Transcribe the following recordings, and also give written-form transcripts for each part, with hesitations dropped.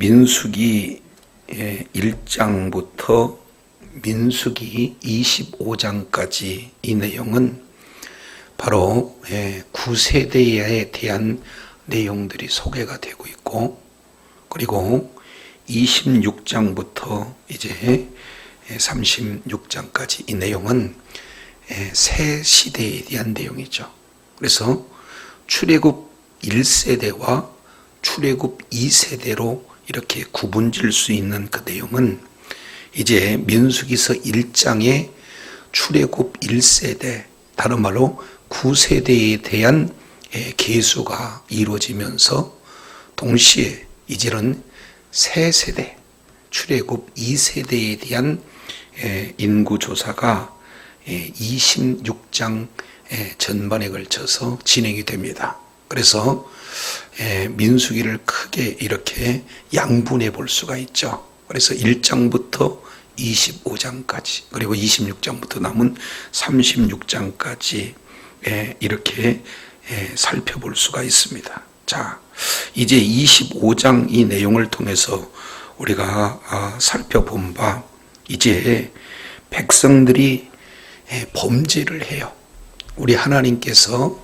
민수기 1장부터 민수기 25장까지 이 내용은 바로 구세대에 대한 내용들이 소개가 되고 있고, 그리고 26장부터 이제 36장까지 이 내용은 새 시대에 대한 내용이죠. 그래서 출애굽 1세대와 출애굽 2세대로 이렇게 구분질 수 있는 그 내용은 이제 민수기서 1장의 출애굽 1세대, 다른 말로 9세대에 대한 계수가 이루어지면서 동시에 이제는 새 세대, 출애굽 2세대에 대한 인구조사가 26장 전반에 걸쳐서 진행이 됩니다. 그래서 민수기를 크게 이렇게 양분해 볼 수가 있죠. 그래서 1장부터 25장까지, 그리고 26장부터 남은 36장까지 이렇게 살펴볼 수가 있습니다. 자, 이제 25장 이 내용을 통해서 우리가 살펴본 바, 이제 백성들이 범죄를 해요. 우리 하나님께서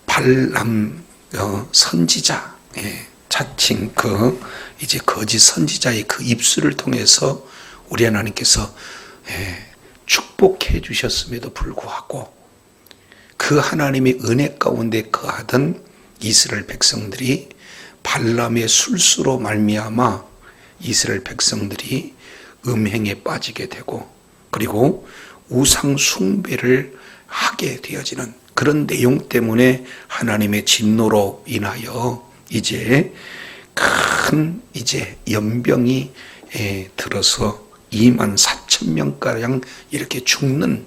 발람 선지자, 자칭 이제 거짓 선지자의 그 입술을 통해서 우리 하나님께서 축복해 주셨음에도 불구하고 그 하나님의 은혜 가운데 거하던 이스라엘 백성들이 발람의 술수로 말미암아 이스라엘 백성들이 음행에 빠지게 되고, 그리고 우상 숭배를 하게 되어지는 그런 내용 때문에 하나님의 진노로 인하여 이제 큰 연병이 들어서 24,000명가량 이렇게 죽는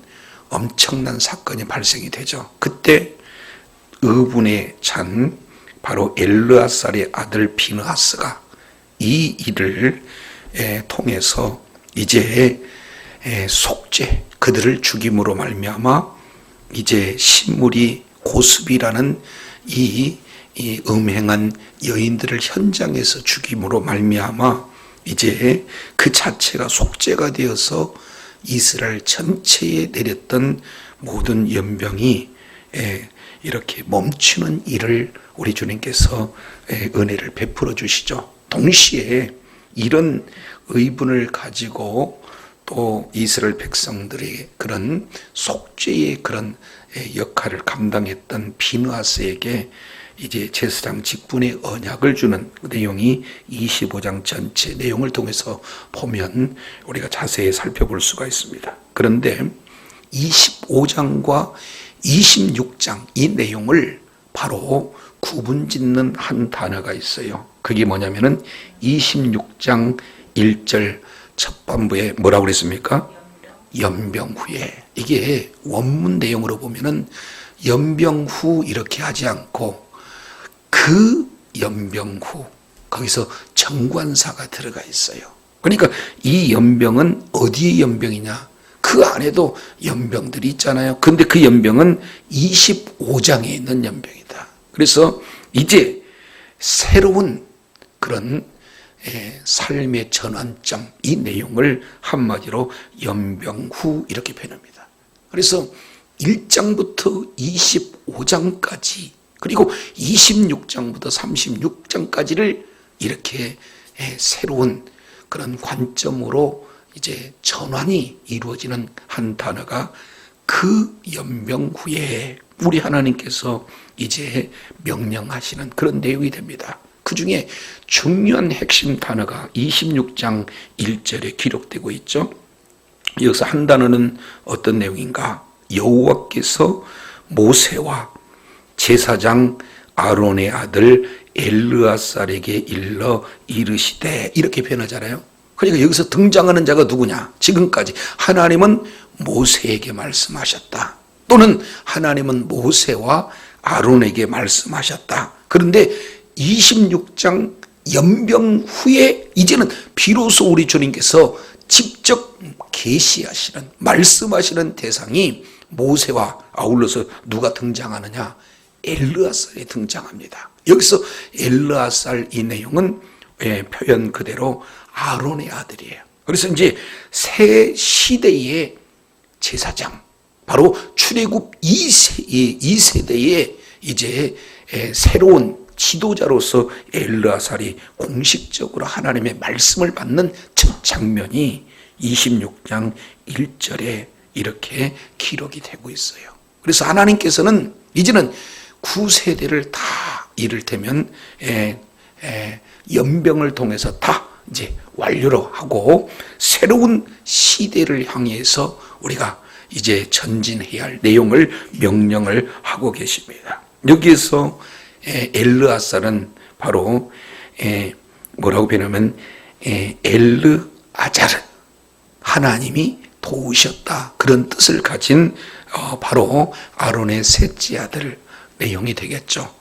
엄청난 사건이 발생이 되죠. 그때 의분에 찬 바로 엘르아살의 아들 비느하스가 이 일을 통해서 이제 속죄, 그들을 죽임으로 말미암아 이제 신물이 고습이라는 이 음행한 여인들을 현장에서 죽임으로 말미암아 이제 그 자체가 속죄가 되어서 이스라엘 전체에 내렸던 모든 연병이 이렇게 멈추는 일을 우리 주님께서 은혜를 베풀어 주시죠. 동시에 이런 의분을 가지고 또 이스라엘 백성들의 그런 속죄의 그런 역할을 감당했던 비느하스에게 이제 제사장 직분의 언약을 주는 내용이 25장 전체 내용을 통해서 보면 우리가 자세히 살펴볼 수가 있습니다. 그런데 25장과 26장 이 내용을 바로 구분짓는 한 단어가 있어요. 그게 뭐냐면은 26장 1절 첫 반부에 뭐라고 그랬습니까? 연병 후에. 이게 원문 내용으로 보면은 연병 후 이렇게 하지 않고 그 연병 후, 거기서 정관사가 들어가 있어요. 그러니까 이 연병은 어디의 연병이냐? 그 안에도 연병들이 있잖아요. 근데 그 연병은 25장에 있는 연병이다. 그래서 이제 새로운 그런 삶의 전환점, 이 내용을 한마디로 연병 후 이렇게 표현합니다. 그래서 1장부터 25장까지, 그리고 26장부터 36장까지를 이렇게 새로운 그런 관점으로 이제 전환이 이루어지는 한 단어가 그 연병 후에 우리 하나님께서 이제 명령하시는 그런 내용이 됩니다. 그 중에 중요한 핵심 단어가 26장 1절에 기록되고 있죠. 여기서 한 단어는 어떤 내용인가? 여호와께서 모세와 제사장 아론의 아들 엘르아살에게 일러 이르시되, 이렇게 표현하잖아요. 그러니까 여기서 등장하는 자가 누구냐? 지금까지 하나님은 모세에게 말씀하셨다, 또는 하나님은 모세와 아론에게 말씀하셨다. 그런데 26장 연병 후에 이제는 비로소 우리 주님께서 직접 계시하시는, 말씀하시는 대상이 모세와 아울러서 누가 등장하느냐? 엘르아살이 등장합니다. 여기서 엘르아살 이 내용은 표현 그대로 아론의 아들이에요. 그래서 이제 새 시대의 제사장, 바로 출애굽 2세대의 이제 새로운 지도자로서 엘르아살이 공식적으로 하나님의 말씀을 받는 첫 장면이 26장 1절에 이렇게 기록이 되고 있어요. 그래서 하나님께서는 이제는 9세대를 다 이를테면 연병을 통해서 다 이제 완료로 하고 새로운 시대를 향해서 우리가 이제 전진해야 할 내용을 명령을 하고 계십니다. 여기에서 엘르아살은 바로 뭐라고 표현하면 엘르아자르, 하나님이 도우셨다, 그런 뜻을 가진 바로 아론의 셋째 아들 내용이 되겠죠.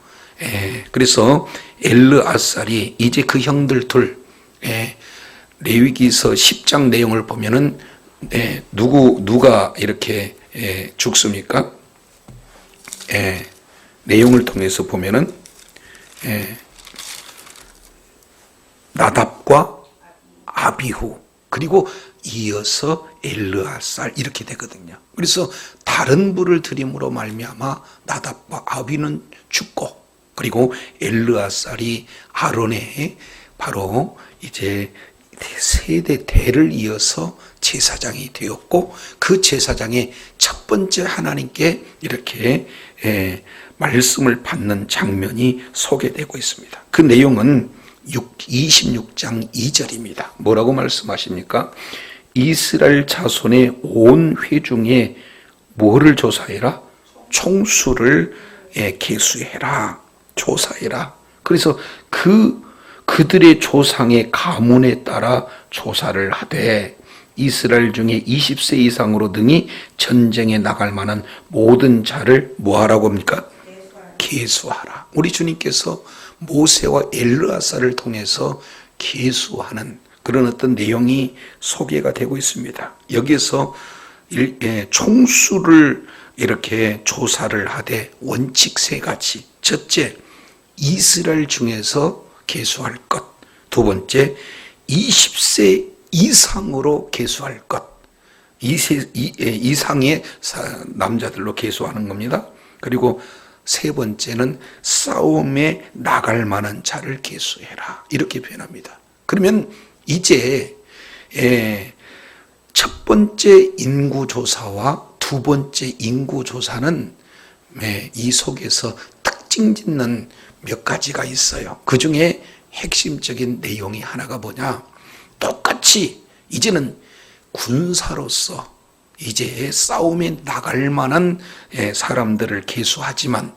그래서 엘르아살이 이제 그 형들 둘, 레위기서 10장 내용을 보면은 누가 이렇게 죽습니까? 내용을 통해서 보면은 나답과 아비후, 그리고 이어서 엘르아살, 이렇게 되거든요. 그래서 다른 불을 드림으로 말미암아 나답과 아비는 죽고, 그리고 엘르아살이 아론의 바로 이제 세대 대를 이어서 제사장이 되었고, 그 제사장의 첫 번째 하나님께 이렇게 말씀을 받는 장면이 소개되고 있습니다. 그 내용은 26장 2절입니다. 뭐라고 말씀하십니까? 이스라엘 자손의 온 회중에 뭐를 조사해라? 총수를 계수해라, 조사해라. 그래서 그들의 조상의 가문에 따라 조사를 하되 이스라엘 중에 20세 이상으로 능히 전쟁에 나갈 만한 모든 자를 뭐하라고 합니까? 계수하라. 우리 주님께서 모세와 엘르아살을 통해서 계수하는 그런 어떤 내용이 소개가 되고 있습니다. 여기에서 총수를 이렇게 조사를 하되 원칙 세 가지. 첫째, 이스라엘 중에서 계수할 것. 두 번째, 20세 이상으로 계수할 것. 이상의 남자들로 계수하는 겁니다. 그리고 세 번째는 싸움에 나갈 만한 자를 계수해라, 이렇게 표현합니다. 그러면 이제 첫 번째 인구조사와 두 번째 인구조사는 이 속에서 특징 짓는 몇 가지가 있어요. 그 중에 핵심적인 내용이 하나가 뭐냐, 똑같이 이제는 군사로서 이제 싸움에 나갈 만한 사람들을 계수하지만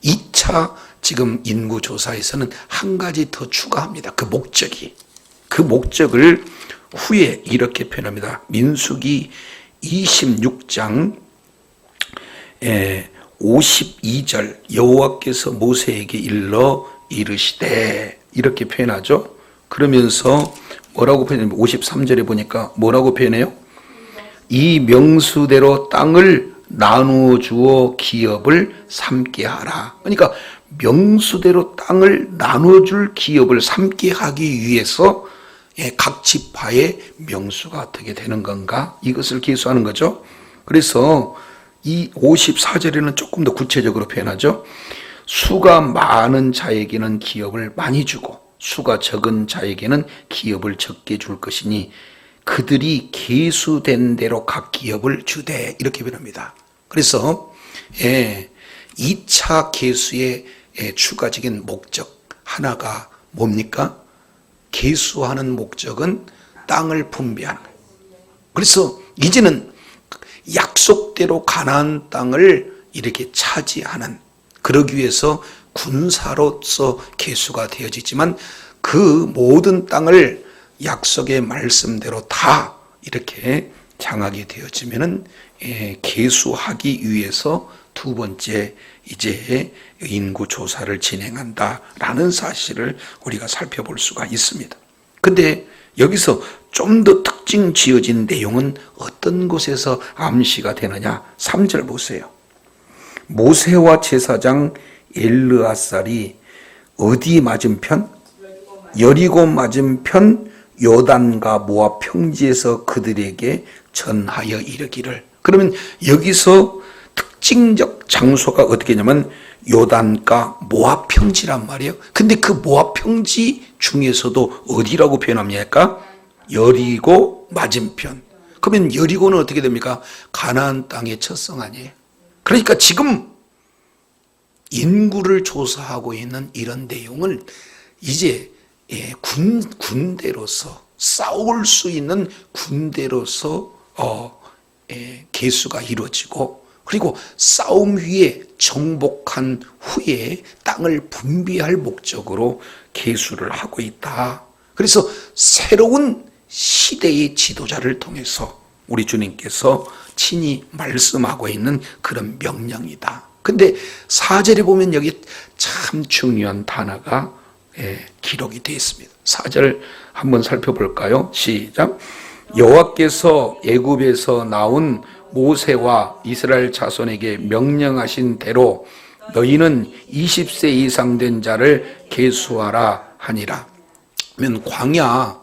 2차 지금 인구조사에서는 한 가지 더 추가합니다. 그 목적을 후에 이렇게 표현합니다. 민수기 26장 52절, 여호와께서 모세에게 일러 이르시되, 이렇게 표현하죠. 그러면서 뭐라고 표현해요? 53절에 보니까 뭐라고 표현해요? 이 명수대로 땅을 나누어 주어 기업을 삼게 하라. 그러니까 명수대로 땅을 나누어 줄 기업을 삼게 하기 위해서 각 지파의 명수가 어떻게 되는 건가, 이것을 계수하는 거죠. 그래서 이 54절에는 조금 더 구체적으로 표현하죠. 수가 많은 자에게는 기업을 많이 주고 수가 적은 자에게는 기업을 적게 줄 것이니 그들이 계수된 대로 각 기업을 주되, 이렇게 표현합니다. 그래서 2차 계수의 추가적인 목적 하나가 뭡니까? 계수하는 목적은 땅을 분배하는 거예요. 그래서 이제는 약속대로 가나안 땅을 이렇게 차지하는, 그러기 위해서 군사로서 계수가 되어지지만 그 모든 땅을 약속의 말씀대로 다 이렇게 장악이 되어지면은 계수하기 위해서 두 번째 이제 인구 조사를 진행한다라는 사실을 우리가 살펴볼 수가 있습니다. 근데 여기서 좀 더 특징 지어진 내용은 어떤 곳에서 암시가 되느냐? 3절 보세요. 모세와 제사장 엘르아살이 어디 맞은편? 여리고 맞은편 요단과 모압 평지에서 그들에게 전하여 이르기를. 그러면 여기서 특징적 장소가 어떻게 냐면 요단과 모압 평지란 말이에요. 근데 그 모압 평지 중에서도 어디라고 표현합니까? 여리고 맞은편. 그러면 여리고는 어떻게 됩니까? 가나안 땅의 첫성 아니에요. 그러니까 지금 인구를 조사하고 있는 이런 내용을 이제 군대로서 싸울 수 있는 군대로서 계수가 이루어지고, 그리고 싸움 위에 정복한 후에 땅을 분비할 목적으로 계수를 하고 있다. 그래서 새로운 시대의 지도자를 통해서 우리 주님께서 친히 말씀하고 있는 그런 명령이다. 근데 4절에 보면 여기 참 중요한 단어가 기록이 되어 있습니다. 4절 한번 살펴볼까요? 시작. 여호와께서 애굽에서 나온 모세와 이스라엘 자손에게 명령하신 대로 너희는 20세 이상 된 자를 계수하라 하니라. 그러면 광야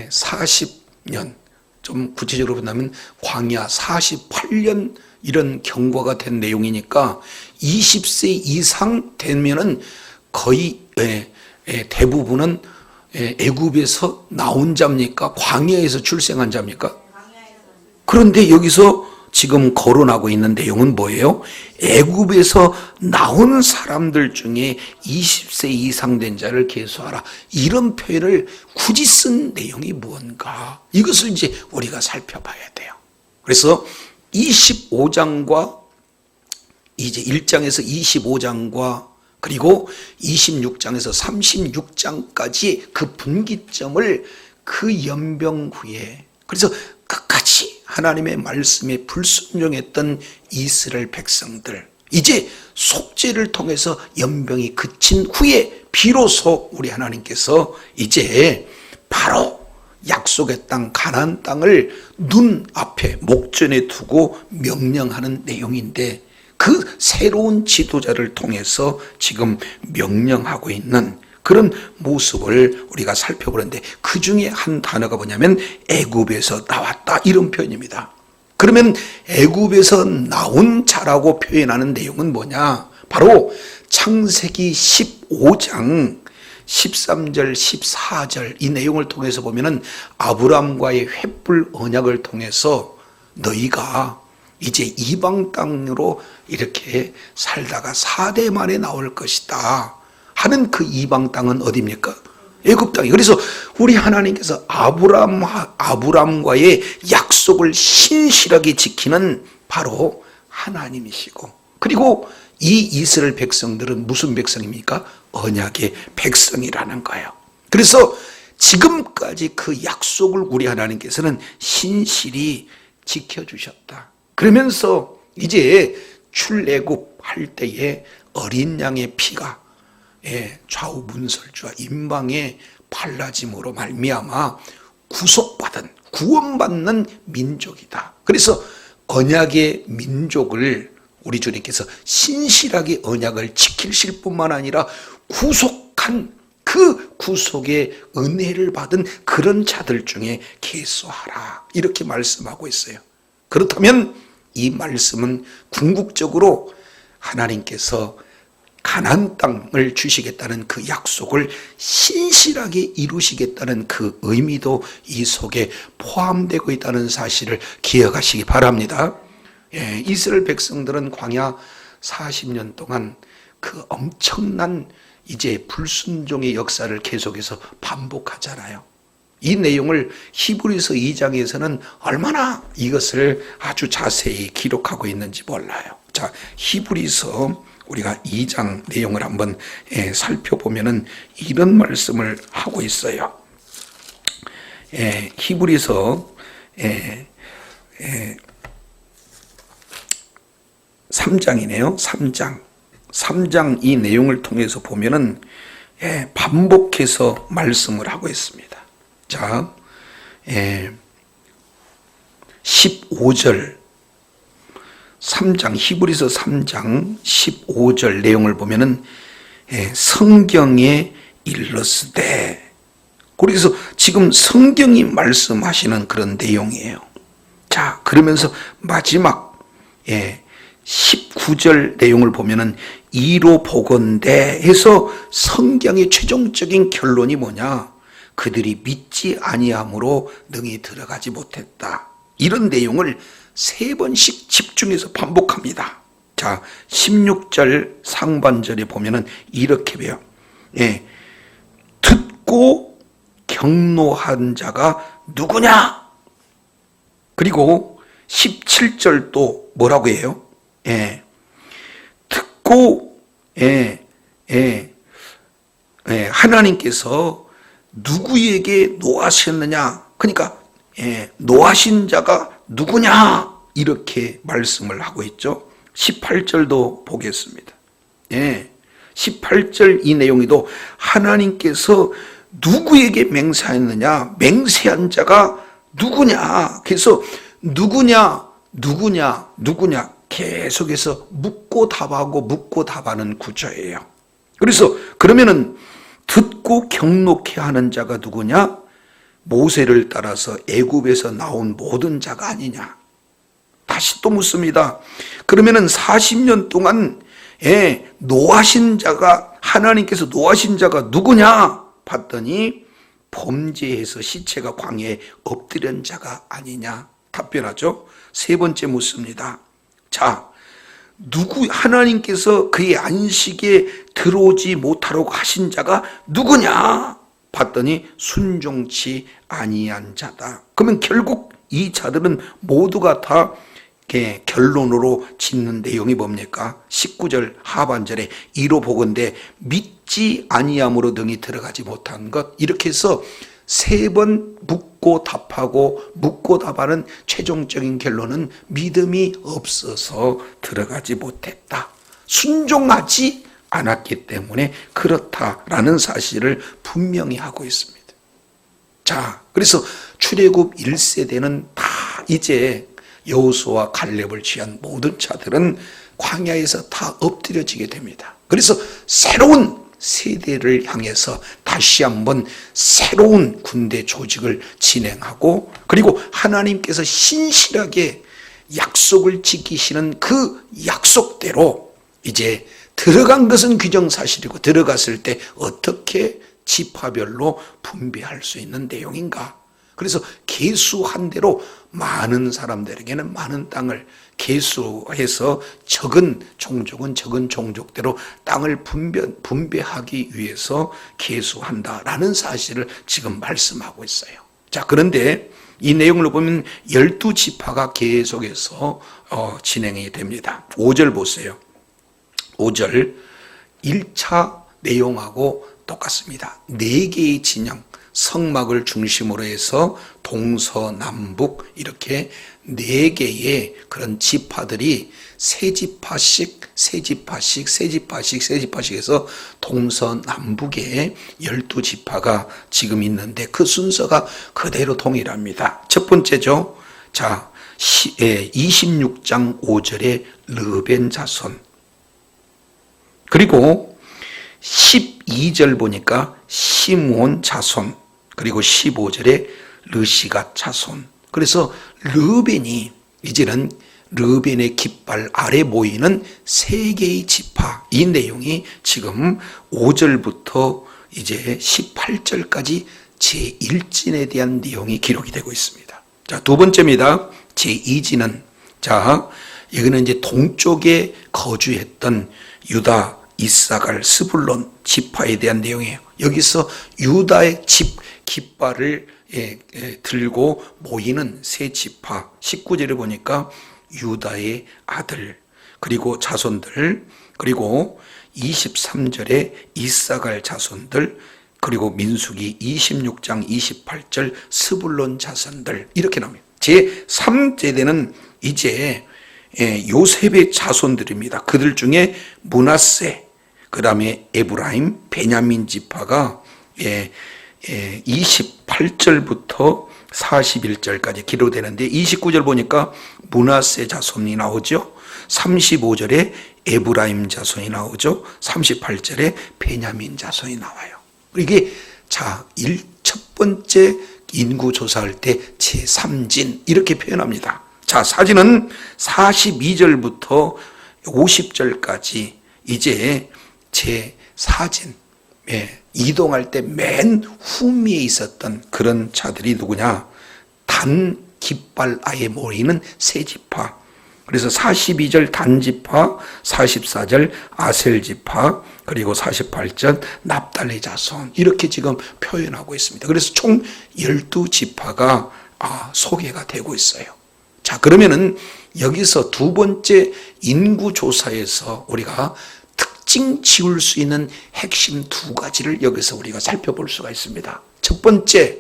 40년, 좀 구체적으로 본다면 광야 48년 이런 경과가 된 내용이니까 20세 이상 되면은 거의 대부분은 애굽에서 나온 자입니까? 광야에서 출생한 자입니까? 그런데 여기서 지금 거론하고 있는 내용은 뭐예요? 애굽에서 나온 사람들 중에 20세 이상 된 자를 계수하라. 이런 표현을 굳이 쓴 내용이 무언가? 이것을 이제 우리가 살펴봐야 돼요. 그래서 25장과 이제 1장에서 25장과 그리고 26장에서 36장까지 그 분기점을 그 연병 후에, 그래서 끝까지 하나님의 말씀에 불순종했던 이스라엘 백성들, 이제 속죄를 통해서 연병이 그친 후에 비로소 우리 하나님께서 이제 바로 약속의 땅 가나안 땅을 눈앞에 목전에 두고 명령하는 내용인데, 그 새로운 지도자를 통해서 지금 명령하고 있는 그런 모습을 우리가 살펴보는데, 그 중에 한 단어가 뭐냐면 애굽에서 나왔다, 이런 표현입니다. 그러면 애굽에서 나온 자라고 표현하는 내용은 뭐냐? 바로 창세기 15장 13절 14절 이 내용을 통해서 보면은 아브라함과의 횃불 언약을 통해서 너희가 이제 이방 땅으로 이렇게 살다가 4대 만에 나올 것이다 하는 그 이방 땅은 어디입니까? 애굽 땅이. 그래서 우리 하나님께서 아브라함과의 약속을 신실하게 지키는 바로 하나님이시고, 그리고 이 이스라엘 백성들은 무슨 백성입니까? 언약의 백성이라는 거예요. 그래서 지금까지 그 약속을 우리 하나님께서는 신실히 지켜주셨다. 그러면서 이제 출애굽 할 때에 어린 양의 피가 좌우 문설주와 임방에 발라짐으로 말미암아 구속받은, 구원받는 민족이다. 그래서 언약의 민족을 우리 주님께서 신실하게 언약을 지키실 뿐만 아니라 구속한 그 구속의 은혜를 받은 그런 자들 중에 계수하라, 이렇게 말씀하고 있어요. 그렇다면 이 말씀은 궁극적으로 하나님께서 가나안 땅을 주시겠다는 그 약속을 신실하게 이루시겠다는 그 의미도 이 속에 포함되고 있다는 사실을 기억하시기 바랍니다. 이스라엘 백성들은 광야 40년 동안 그 엄청난 이제 불순종의 역사를 계속해서 반복하잖아요. 이 내용을 히브리서 2장에서는 얼마나 이것을 아주 자세히 기록하고 있는지 몰라요. 자, 히브리서 우리가 2장 내용을 한번 살펴보면은 이런 말씀을 하고 있어요. 히브리서 3장이네요. 3장 이 내용을 통해서 보면은 반복해서 말씀을 하고 있습니다. 자, 15절 3장 히브리서 3장 15절 내용을 보면은 성경의 일렀으되. 그래서 지금 성경이 말씀하시는 그런 내용이에요. 자, 그러면서 마지막 19절 내용을 보면은 이로 보건대 해서 성경의 최종적인 결론이 뭐냐? 그들이 믿지 아니함으로 능히 들어가지 못했다. 이런 내용을 3번씩 집중해서 반복합니다. 자, 16절 상반절에 보면은 이렇게 배워요. 듣고 경노한 자가 누구냐? 그리고 17절도 뭐라고 해요? 듣고 하나님께서 누구에게 노하셨느냐? 그러니까 노하신 자가 누구냐? 이렇게 말씀을 하고 있죠. 18절도 보겠습니다. 18절 이 내용에도 하나님께서 누구에게 맹세하였느냐? 맹세한 자가 누구냐? 그래서 누구냐 계속해서 묻고 답하고 묻고 답하는 구조예요. 그래서 그러면은 듣고 경록해 하는 자가 누구냐? 모세를 따라서 애굽에서 나온 모든 자가 아니냐? 다시 또 묻습니다. 그러면은 40년 동안 노하신 자가, 하나님께서 노하신 자가 누구냐? 봤더니 범죄해서 시체가 광야에 엎드린 자가 아니냐? 답변하죠. 3번째 묻습니다. 자, 하나님께서 그의 안식에 들어오지 못하라고 하신 자가 누구냐? 봤더니 순종치 아니한 자다. 그러면 결국 이 자들은 모두가 다 결론으로 짓는 내용이 뭡니까? 19절 하반절에 이로 보건대 믿지 아니함으로 능히 들어가지 못한 것. 이렇게 해서 3번 묻고 답하고 묻고 답하는 최종적인 결론은 믿음이 없어서 들어가지 못했다. 순종하지 않았기 때문에 그렇다라는 사실을 분명히 하고 있습니다. 자, 그래서 출애굽 1세대는 다 이제 여호수아와 갈렙을 취한 모든 자들은 광야에서 다 엎드려지게 됩니다. 그래서 새로운 세대를 향해서 다시 한번 새로운 군대 조직을 진행하고, 그리고 하나님께서 신실하게 약속을 지키시는 그 약속대로 이제 들어간 것은 규정사실이고 들어갔을 때 어떻게 지파별로 분배할 수 있는 내용인가. 그래서 계수한 대로 많은 사람들에게는 많은 땅을, 계수해서 적은 종족은 적은 종족대로 땅을 분배하기 위해서 계수한다라는 사실을 지금 말씀하고 있어요. 자, 그런데 이 내용을 보면 12지파가 계속해서 진행이 됩니다. 5절 보세요. 5절 1차 내용하고 똑같습니다. 4개의 진영, 성막을 중심으로 해서 동서남북 이렇게 4개의 그런 지파들이 세 지파씩 해서 동서남북에 12지파가 지금 있는데 그 순서가 그대로 동일합니다. 첫 번째죠. 자, 26장 5절에 르벤 자손, 그리고 12절 보니까 시므온 자손, 그리고 15절에 르시가 자손. 그래서 르벤이 이제는 르벤의 깃발 아래 모이는 3개의 지파, 이 내용이 지금 5절부터 이제 18절까지 제1진에 대한 내용이 기록이 되고 있습니다. 자, 두 번째입니다. 제2진은, 자, 여기는 이제 동쪽에 거주했던 유다, 이사갈, 스불론 지파에 대한 내용이에요. 여기서 유다의 깃발을 들고 모이는 세 지파, 19절에 보니까 유다의 아들, 그리고 자손들, 그리고 23절에 이사갈 자손들, 그리고 민수기 26장 28절 스불론 자손들, 이렇게 나옵니다. 제3세대는 이제 요셉의 자손들입니다. 그들 중에 므낫세, 그 다음에 에브라임, 베냐민 지파가 28절부터 41절까지 기록되는데 29절 보니까 므낫세 자손이 나오죠. 35절에 에브라임 자손이 나오죠. 38절에 베냐민 자손이 나와요. 이게 첫 번째 인구 조사할 때 제3진 이렇게 표현합니다. 자, 사진은 42절부터 50절까지 이제 제4진, 이동할 때 맨 후미에 있었던 그런 자들이 누구냐? 단 깃발 아에 모이는 세 지파. 그래서 42절 단지파, 44절 아셀 지파, 그리고 48절 납달리 자손 이렇게 지금 표현하고 있습니다. 그래서 총 12지파가 소개가 되고 있어요. 자, 그러면은 여기서 두 번째 인구조사에서 우리가 특징 지을 수 있는 핵심 두 가지를 여기서 우리가 살펴볼 수가 있습니다. 첫 번째,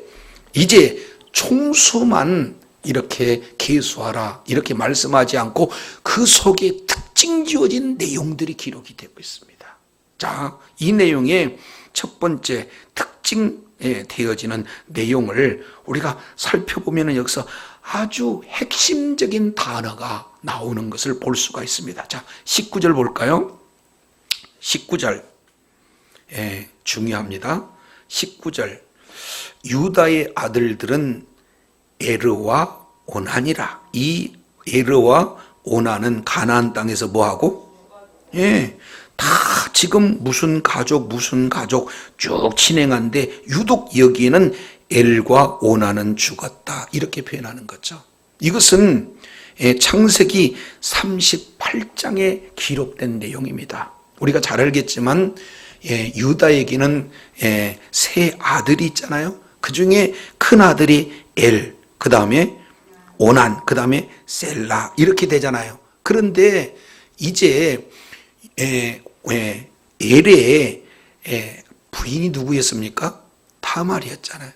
이제 총수만 이렇게 계수하라 이렇게 말씀하지 않고 그 속에 특징 지어진 내용들이 기록이 되고 있습니다. 자, 이 내용의 첫 번째 특징에 되어지는 내용을 우리가 살펴보면 여기서 아주 핵심적인 단어가 나오는 것을 볼 수가 있습니다. 자, 19절 볼까요? 19절 중요합니다. 19절 유다의 아들들은 에르와 오난이라. 이 에르와 오난은 가나안 땅에서 뭐하고? 다 지금 무슨 가족 쭉 진행하는데 유독 여기에는 엘과 오난은 죽었다 이렇게 표현하는 거죠. 이것은 창세기 38장에 기록된 내용입니다. 우리가 잘 알겠지만 유다에게는 세 아들이 있잖아요. 그 중에 큰 아들이 엘, 그 다음에 오난, 그 다음에 셀라 이렇게 되잖아요. 그런데 이제 엘의 부인이 누구였습니까? 다말이었잖아요.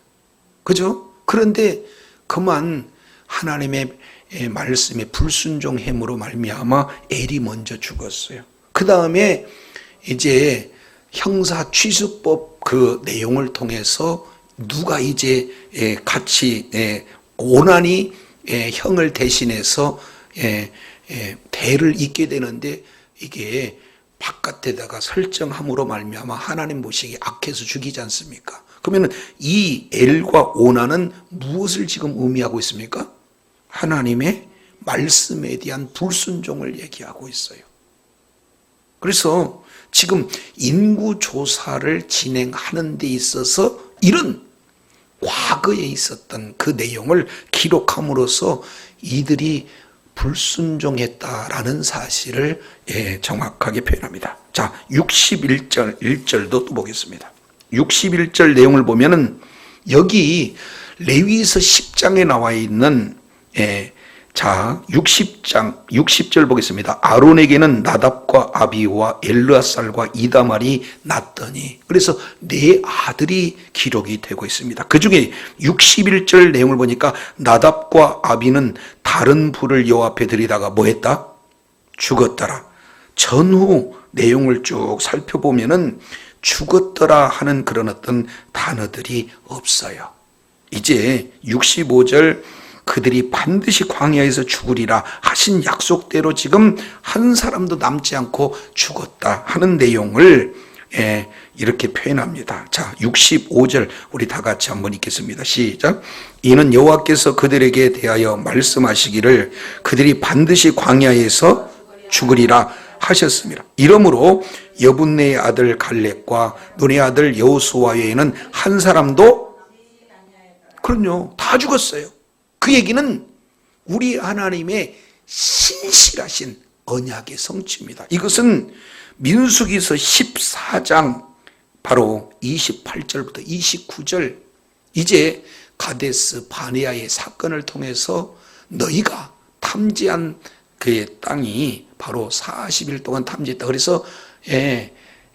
그죠? 그런데 그만 하나님의 말씀에 불순종함으로 말미암아 엘이 먼저 죽었어요. 그 다음에 이제 형사취수법 그 내용을 통해서 누가 이제 같이 오난이 형을 대신해서 대를 잇게 되는데 이게 바깥에다가 설정함으로 말미암아 하나님 보시기에 악해서 죽이지 않습니까? 그러면 이 엘과 오난은 무엇을 지금 의미하고 있습니까? 하나님의 말씀에 대한 불순종을 얘기하고 있어요. 그래서 지금 인구조사를 진행하는 데 있어서 이런 과거에 있었던 그 내용을 기록함으로써 이들이 불순종했다라는 사실을 정확하게 표현합니다. 자, 61절 1절도 또 보겠습니다. 61절 내용을 보면은 여기 레위기서 10장에 나와 있는 자, 60절 보겠습니다. 아론에게는 나답과 아비와 엘르아살과 이다말이 났더니. 그래서 네 아들이 기록이 되고 있습니다. 그 중에 61절 내용을 보니까 나답과 아비는 다른 불을 여호와 앞에 들이다가 뭐 했다? 죽었더라. 전후 내용을 쭉 살펴보면은 죽었더라 하는 그런 어떤 단어들이 없어요. 이제 65절 그들이 반드시 광야에서 죽으리라 하신 약속대로 지금 한 사람도 남지 않고 죽었다 하는 내용을 이렇게 표현합니다. 자, 65절 우리 다 같이 한번 읽겠습니다. 시작. 이는 여호와께서 그들에게 대하여 말씀하시기를 그들이 반드시 광야에서 죽으리라 하셨습니다. 이러므로 여분네의 아들 갈렙과 눈의 아들 여호수아 외에는 한 사람도 그럼요 다 죽었어요. 그 얘기는 우리 하나님의 신실하신 언약의 성취입니다. 이것은 민수기서 14장 바로 28절부터 29절 이제 가데스 바네아의 사건을 통해서 너희가 탐지한 그의 땅이 바로 40일 동안 탐지했다. 그래서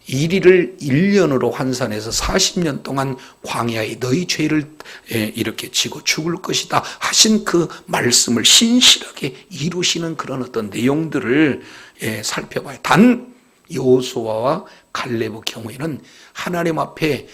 이리를 1년으로 환산해서 40년 동안 광야에 너희 죄를 이렇게 지고 죽을 것이다 하신 그 말씀을 신실하게 이루시는 그런 어떤 내용들을 살펴봐요. 단 여호수아와 갈렙의 경우에는 하나님 앞에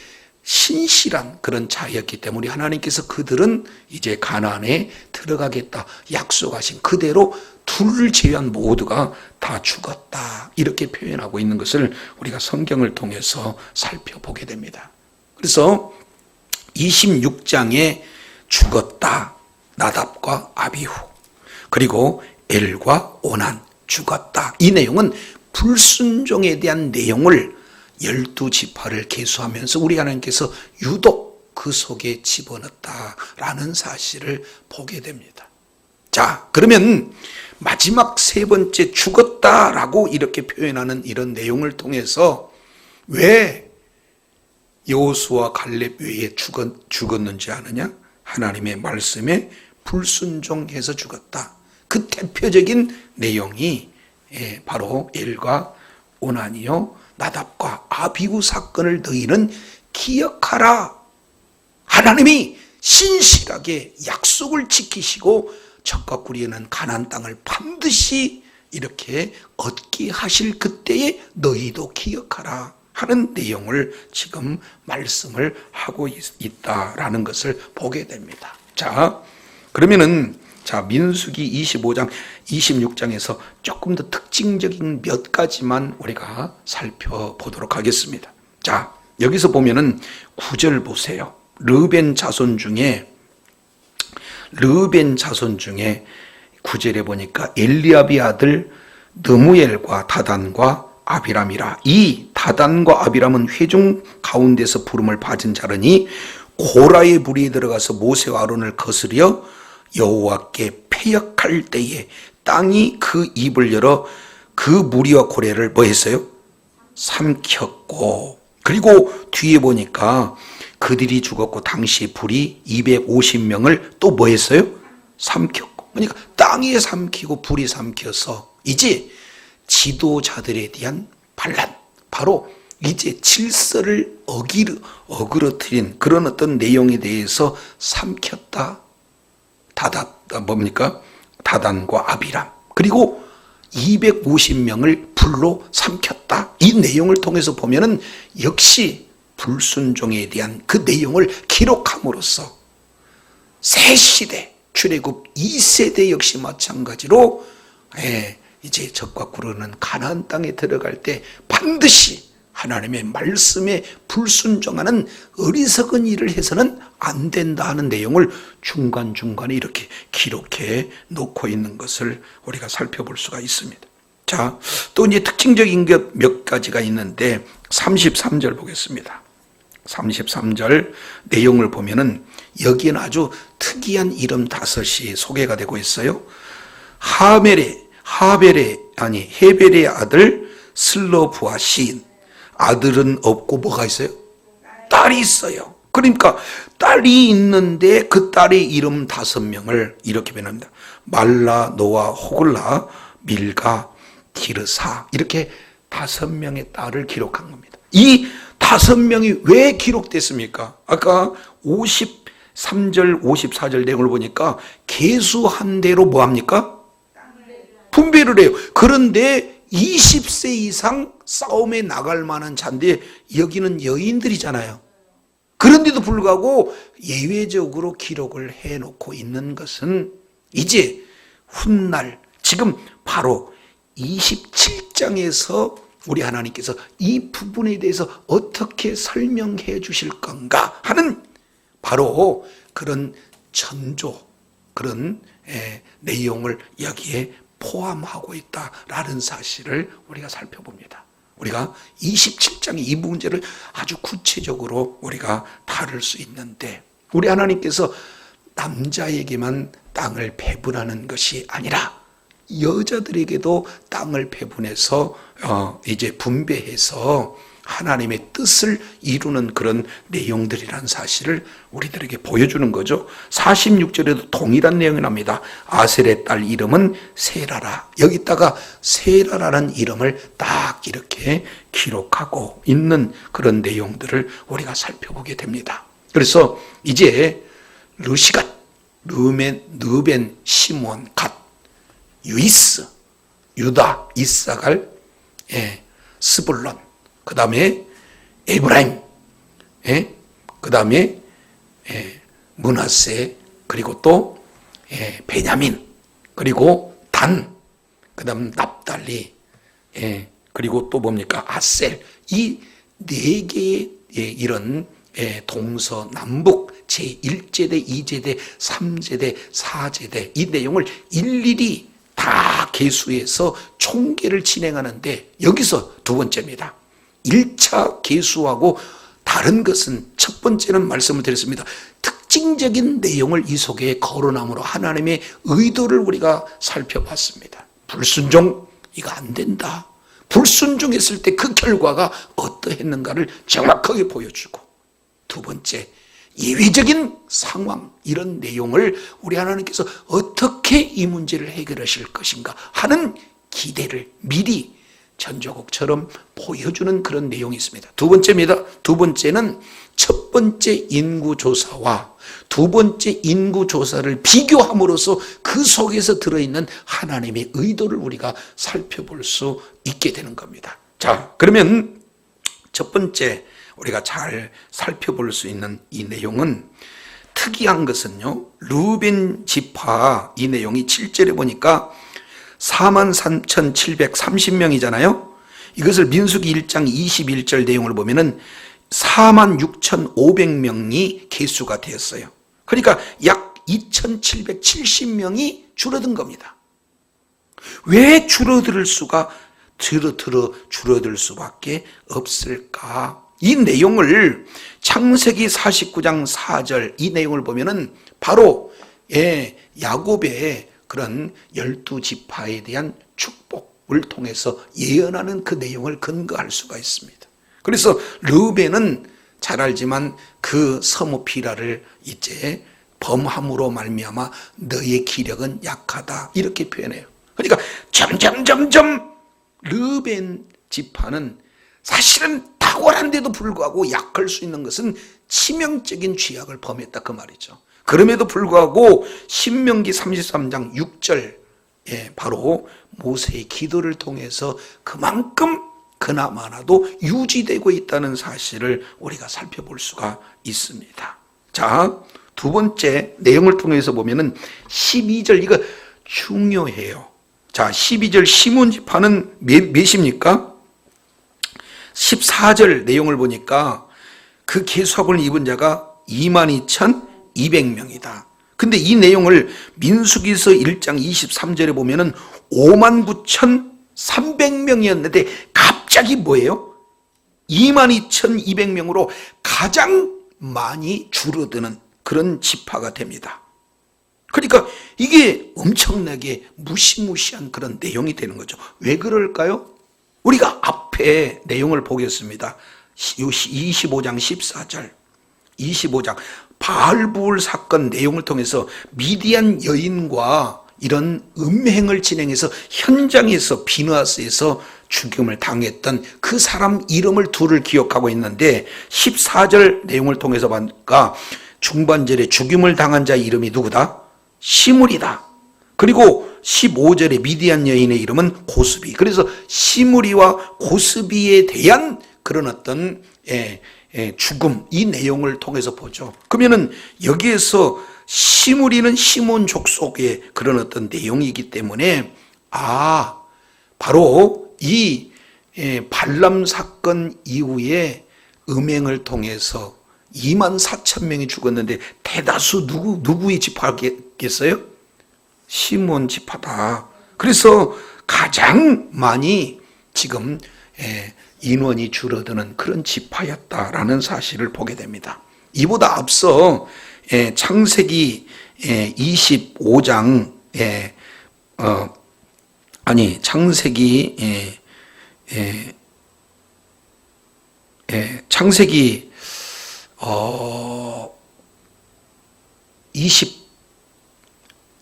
신실한 그런 자였기 때문에 하나님께서 그들은 이제 가나안에 들어가겠다 약속하신 그대로 둘을 제외한 모두가 다 죽었다 이렇게 표현하고 있는 것을 우리가 성경을 통해서 살펴보게 됩니다. 그래서 26장에 죽었다. 나답과 아비후. 그리고 엘과 오난 죽었다. 이 내용은 불순종에 대한 내용을 12지파를 계수하면서 우리 하나님께서 유독 그 속에 집어넣었다라는 사실을 보게 됩니다. 자, 그러면 마지막 세 번째 죽었다라고 이렇게 표현하는 이런 내용을 통해서 왜 여호수아 갈렙 외에 죽었는지 아느냐? 하나님의 말씀에 불순종해서 죽었다. 그 대표적인 내용이 바로 엘과 오난이요 나답과 아비후 사건을 너희는 기억하라. 하나님이 신실하게 약속을 지키시고 젖과 꿀이 흐르는 가나안 땅을 반드시 이렇게 얻게 하실 그때에 너희도 기억하라 하는 내용을 지금 말씀을 하고 있다라는 것을 보게 됩니다. 자, 그러면은 민수기 25장, 26장에서 조금 더 특징적인 몇 가지만 우리가 살펴보도록 하겠습니다. 자, 여기서 보면은 9절 보세요. 르벤 자손 중에 9절에 보니까 엘리압의 아들 느무엘과 다단과 아비람이라. 이 다단과 아비람은 회중 가운데서 부름을 받은 자라니 고라의 불이 들어가서 모세와 아론을 거스려 여호와께 패역할 때에 땅이 그 입을 열어 그 무리와 고래를 뭐 했어요? 삼켰고, 그리고 뒤에 보니까 그들이 죽었고 당시 불이 250명을 또 뭐 했어요? 삼켰고. 그러니까 땅에 삼키고 불이 삼켜서 이제 지도자들에 대한 반란, 바로 이제 질서를 어그러뜨린 그런 어떤 내용에 대해서 삼켰다. 다단과 아비람, 그리고 250명을 불로 삼켰다. 이 내용을 통해서 보면은 역시 불순종에 대한 그 내용을 기록함으로써 새 시대 출애굽 2세대 역시 마찬가지로 이제 젖과 꿀 흐르는 가나안 땅에 들어갈 때 반드시 하나님의 말씀에 불순종하는 어리석은 일을 해서는 안 된다 하는 내용을 중간중간에 이렇게 기록해 놓고 있는 것을 우리가 살펴볼 수가 있습니다. 자, 또 이제 특징적인 것 몇 가지가 있는데 33절 보겠습니다. 33절 내용을 보면은 여기에는 아주 특이한 이름 5이 소개가 되고 있어요. 헤벨의 아들 슬로브와 시인. 아들은 없고 뭐가 있어요? 딸이 있어요. 그러니까 딸이 있는데 그 딸의 이름 5명을 이렇게 변합니다. 말라, 노아, 호글라, 밀가, 디르사, 이렇게 5명의 딸을 기록한 겁니다. 이 5명이 왜 기록됐습니까? 아까 53절, 54절 내용을 보니까 계수한 대로 뭐합니까? 분배를 해요. 그런데 20세 이상 싸움에 나갈 만한 자인데 여기는 여인들이잖아요. 그런데도 불구하고 예외적으로 기록을 해놓고 있는 것은 이제 훗날 지금 바로 27장에서 우리 하나님께서 이 부분에 대해서 어떻게 설명해 주실 건가 하는 바로 그런 전조, 그런 내용을 여기에 포함하고 있다라는 사실을 우리가 살펴봅니다. 우리가 27장의 이 문제를 아주 구체적으로 우리가 다룰 수 있는데, 우리 하나님께서 남자에게만 땅을 배분하는 것이 아니라 여자들에게도 땅을 배분해서 이제 분배해서 하나님의 뜻을 이루는 그런 내용들이라는 사실을 우리들에게 보여주는 거죠. 46절에도 동일한 내용이 납니다. 아셀의 딸 이름은 세라라. 여기다가 세라라는 이름을 딱 이렇게 기록하고 있는 그런 내용들을 우리가 살펴보게 됩니다. 그래서 이제 르시갓, 르벤, 시몬, 갓, 유이스, 유다, 이사갈, 스불론, 그 다음에 에브라임, 그 다음에 므낫세, 그리고 또 베냐민, 그리고 단, 그 다음 납달리, 그리고 또 뭡니까? 아셀. 이 4개의 이런 동서남북 제1제대, 2제대, 3제대, 4제대 이 내용을 일일이 다 계수해서 총계를 진행하는데 여기서 두 번째입니다. 1차 계수하고 다른 것은 첫 번째는 말씀을 드렸습니다. 특징적인 내용을 이 속에 거론함으로 하나님의 의도를 우리가 살펴봤습니다. 불순종, 이거 안 된다. 불순종했을 때 그 결과가 어떠했는가를 정확하게 보여주고, 두 번째, 예외적인 상황, 이런 내용을 우리 하나님께서 어떻게 이 문제를 해결하실 것인가 하는 기대를 미리 전조곡처럼 보여주는 그런 내용이 있습니다. 두 번째입니다. 두 번째는 첫 번째 인구조사와 두 번째 인구조사를 비교함으로써 그 속에서 들어있는 하나님의 의도를 우리가 살펴볼 수 있게 되는 겁니다. 자, 그러면 첫 번째 우리가 잘 살펴볼 수 있는 이 내용은, 특이한 것은요, 르우벤 지파 이 내용이 7절에 보니까 43,730명이잖아요. 이것을 민수기 1장 21절 내용을 보면은 46,500명이 계수가 되었어요. 그러니까 약 2,770명이 줄어든 겁니다. 왜 줄어들 수밖에 없을까? 이 내용을 창세기 49장 4절 이 내용을 보면은 바로 야곱의 그런 12지파에 대한 축복을 통해서 예언하는 그 내용을 근거할 수가 있습니다. 그래서 르우벤은 잘 알지만 그 서무 비라를 이제 범함으로 말미암아 너의 기력은 약하다, 이렇게 표현해요. 그러니까 점점 르우벤 지파는 사실은 탁월한데도 불구하고 약할 수 있는 것은 치명적인 죄악을 범했다, 그 말이죠. 그럼에도 불구하고 신명기 33장 6절에 바로 모세의 기도를 통해서 그만큼 그나마나도 유지되고 있다는 사실을 우리가 살펴볼 수가 있습니다. 자, 두 번째 내용을 통해서 보면은 12절, 이거 중요해요. 자, 12절 시몬 지파는 몇입니까? 14절 내용을 보니까 그 계수학을 입은 자가 22,200명이다. 근데 이 내용을 민수기서 1장 23절에 보면은 59,300명이었는데 갑자기 뭐예요? 22,200명으로 가장 많이 줄어드는 그런 지파가 됩니다. 그러니까 이게 엄청나게 무시무시한 그런 내용이 되는 거죠. 왜 그럴까요? 우리가 앞에 내용을 보겠습니다. 25장 14절, 25장 바알부울 사건 내용을 통해서 미디안 여인과 이런 음행을 진행해서 현장에서 비누아스에서 죽임을 당했던 그 사람 이름을 둘을 기억하고 있는데, 14절 내용을 통해서 보니까 중반절에 죽임을 당한 자 이름이 누구다? 시므리다. 그리고 15절에 미디안 여인의 이름은 고스비. 그래서 시므리와 고스비에 대한 그런 어떤 죽음, 이 내용을 통해서 보죠. 그러면은 여기에서 시므리는 시몬 족속의 그런 어떤 내용이기 때문에, 바로 이 발람 사건 이후에 음행을 통해서 24,000명이 죽었는데 대다수 누구의 지파겠어요? 시몬 지파다. 그래서 가장 많이 지금 인원이 줄어드는 그런 지파였다라는 사실을 보게 됩니다. 이보다 앞서 창세기 25장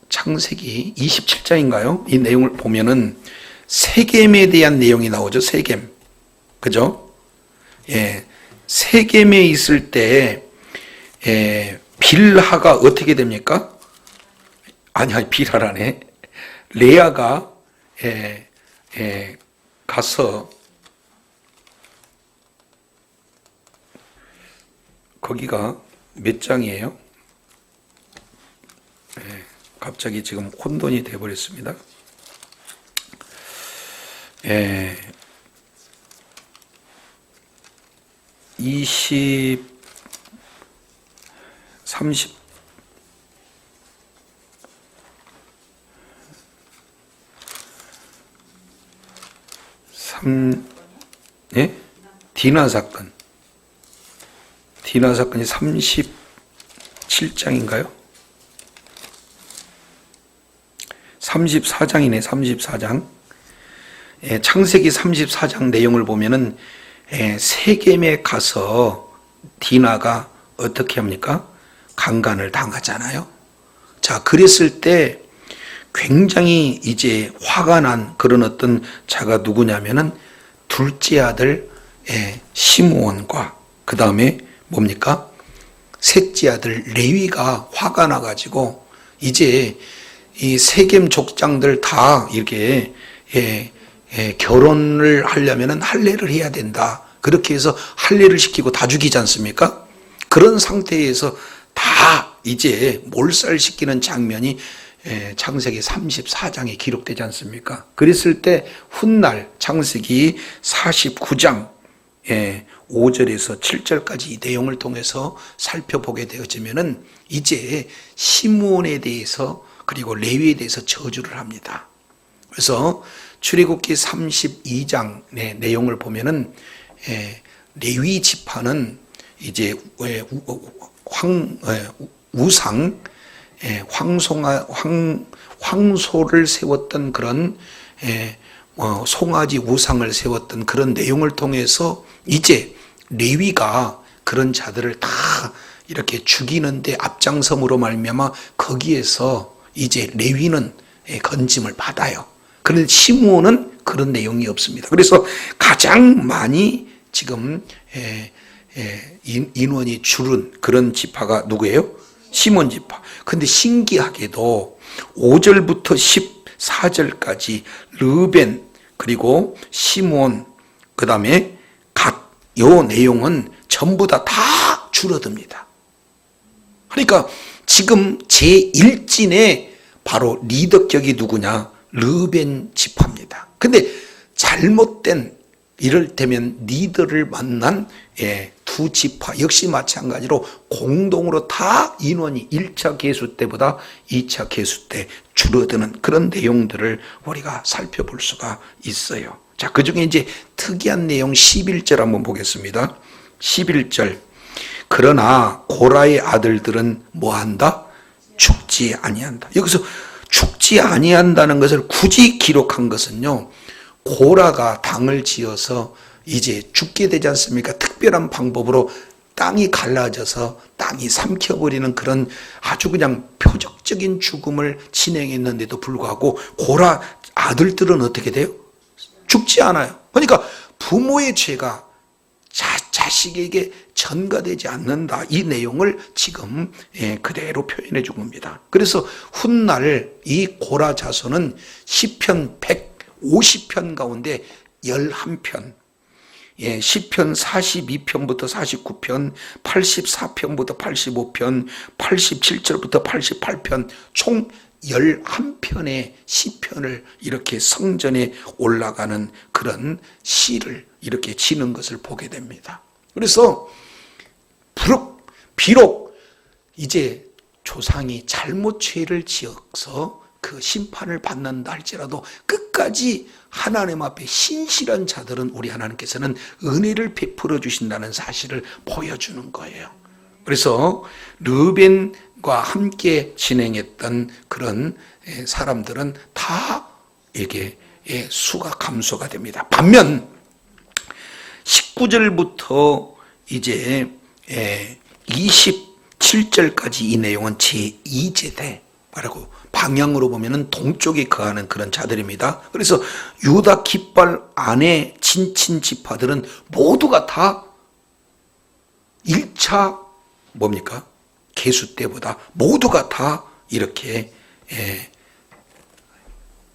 창세기 27장인가요? 이 내용을 보면은 세겜에 대한 내용이 나오죠. 세겜. 그죠? 세겜에 있을 때 빌하가 어떻게 됩니까? 빌하라네. 레아가 가서 거기가 몇 장이에요? 갑자기 지금 혼돈이 되어버렸습니다. 20 예? 디나 사건이 37장인가요? 34장이네, 34장. 창세기 34장 내용을 보면은 세겜에 가서 디나가 어떻게 합니까? 강간을 당하잖아요. 자, 그랬을 때 굉장히 이제 화가 난 그런 어떤 자가 누구냐면은 둘째 아들 시므온과 그 다음에 뭡니까? 셋째 아들 레위가 화가 나가지고 이제 이 세겜 족장들 다 이렇게 결혼을 하려면은 할례를 해야 된다. 그렇게 해서 할례를 시키고 다 죽이지 않습니까? 그런 상태에서 다 이제 몰살시키는 장면이 창세기 34장에 기록되지 않습니까? 그랬을 때 훗날 창세기 49장 5절에서 7절까지 이 내용을 통해서 살펴보게 되어지면은 이제 시므온에 대해서 그리고 레위에 대해서 저주를 합니다. 그래서 출애굽기 32장의 내용을 보면은 레위 지파는 이제 황소를 세웠던 그런 송아지 우상을 세웠던 그런 내용을 통해서 이제 레위가 그런 자들을 다 이렇게 죽이는데 앞장섬으로 말미암아 거기에서 이제 레위는 건짐을 받아요. 그런데 시므온은 그런 내용이 없습니다. 그래서 가장 많이 지금 인원이 줄은 그런 지파가 누구예요? 시몬 지파. 근데 신기하게도 5절부터 14절까지 르벤 그리고 시몬 그 다음에 갓 요 내용은 전부 다 줄어듭니다. 그러니까 지금 제1진의 바로 리더격이 누구냐? 르벤 지파입니다. 근데 잘못된 이를테면 리더를 만난 두 지파 역시 마찬가지로 공동으로 다 인원이 1차 계수 때보다 2차 계수 때 줄어드는 그런 내용들을 우리가 살펴볼 수가 있어요. 자, 그 중에 이제 특이한 내용 11절 한번 보겠습니다. 11절. 그러나 고라의 아들들은 뭐한다? 죽지 아니한다. 여기서 죽지 아니한다는 것을 굳이 기록한 것은요, 고라가 당을 지어서 이제 죽게 되지 않습니까? 특별한 방법으로 땅이 갈라져서 땅이 삼켜버리는 그런 아주 그냥 표적적인 죽음을 진행했는데도 불구하고 고라 아들들은 어떻게 돼요? 죽지 않아요. 그러니까 부모의 죄가 자식에게 전가되지 않는다. 이 내용을 지금 그대로 표현해 준 겁니다. 그래서 훗날 이 고라 자손은 시편 150편 가운데 11편, 시편 42편부터 49편, 84편부터 85편, 87절부터 88편, 총 11편의 시편을 이렇게 성전에 올라가는 그런 시를 이렇게 지는 것을 보게 됩니다. 그래서 비록 이제 조상이 잘못 죄를 지어서 그 심판을 받는다 할지라도 끝까지 하나님 앞에 신실한 자들은 우리 하나님께서는 은혜를 베풀어 주신다는 사실을 보여주는 거예요. 그래서 르벤과 함께 진행했던 그런 사람들은 다 이게 수가 감소가 됩니다. 반면 19절부터 이제 27절까지 이 내용은 제2제대라고 방향으로 보면은 동쪽에 거하는 그런 자들입니다. 그래서 유다 깃발 안에 친친 지파들은 모두가 다 1차 뭡니까? 계수 때보다 모두가 다 이렇게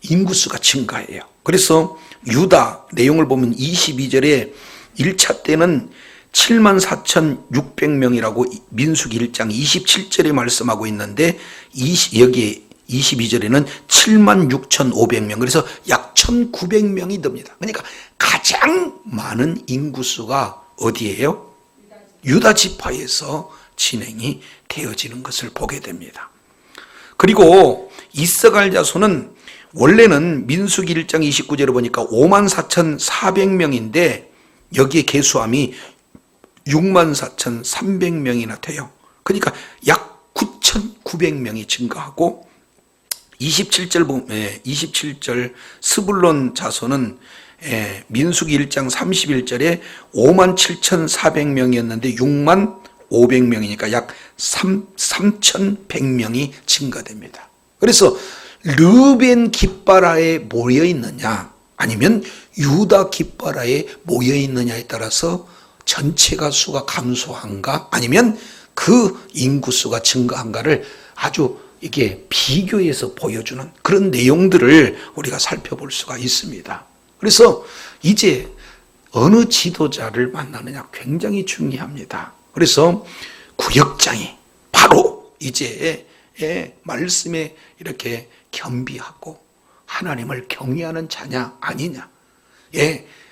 인구수가 증가해요. 그래서 유다 내용을 보면 22절에 1차 때는 74,600명이라고 민수기 1장 27절에 말씀하고 있는데 여기에 22절에는 76,500명, 그래서 약 1,900명이 됩니다. 그러니까 가장 많은 인구수가 어디예요? 유다 지파에서 진행이 되어지는 것을 보게 됩니다. 그리고 이스라엘 자손은 원래는 민수기 1장 29절에 보니까 54,400명인데 여기에 계수함이 64,300명이나 돼요. 그러니까 약 9,900명이 증가하고 27절 스불론 자손은 민수기 1장 31절에 57,400명이었는데 65,500명이니까 약 3,100명이 증가됩니다. 그래서 르벤 깃바라에 모여 있느냐 아니면 유다 깃바라에 모여 있느냐에 따라서 전체가 수가 감소한가 아니면 그 인구수가 증가한가를 아주 이게 비교해서 보여주는 그런 내용들을 우리가 살펴볼 수가 있습니다. 그래서 이제 어느 지도자를 만나느냐 굉장히 중요합니다. 그래서 구역장이 바로 이제 말씀에 이렇게 겸비하고 하나님을 경외하는 자냐 아니냐,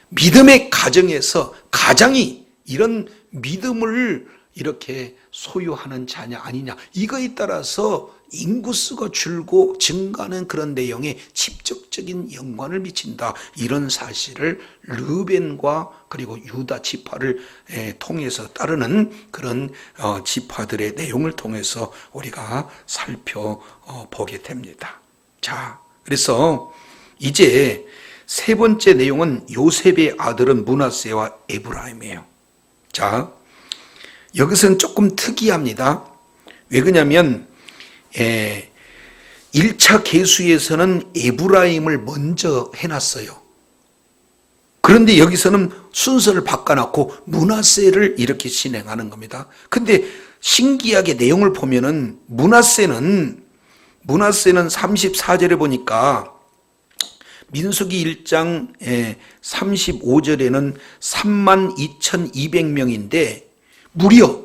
믿음의 가정에서 가장이 이런 믿음을 이렇게 소유하는 자냐 아니냐, 이거에 따라서 인구수가 줄고 증가하는 그런 내용에 직접적인 연관을 미친다. 이런 사실을 르벤과 그리고 유다 지파를 통해서 따르는 그런 지파들의 내용을 통해서 우리가 살펴보게 됩니다. 자, 그래서 이제 세 번째 내용은 요셉의 아들은 므낫세와 에브라임이에요. 자, 여기서는 조금 특이합니다. 왜 그러냐면 1차 계수에서는 에브라임을 먼저 해놨어요. 그런데 여기서는 순서를 바꿔놓고 므낫세를 이렇게 진행하는 겁니다. 근데 신기하게 내용을 보면은 므낫세는 34절에 보니까 민수기 1장 35절에는 32,200명인데 무려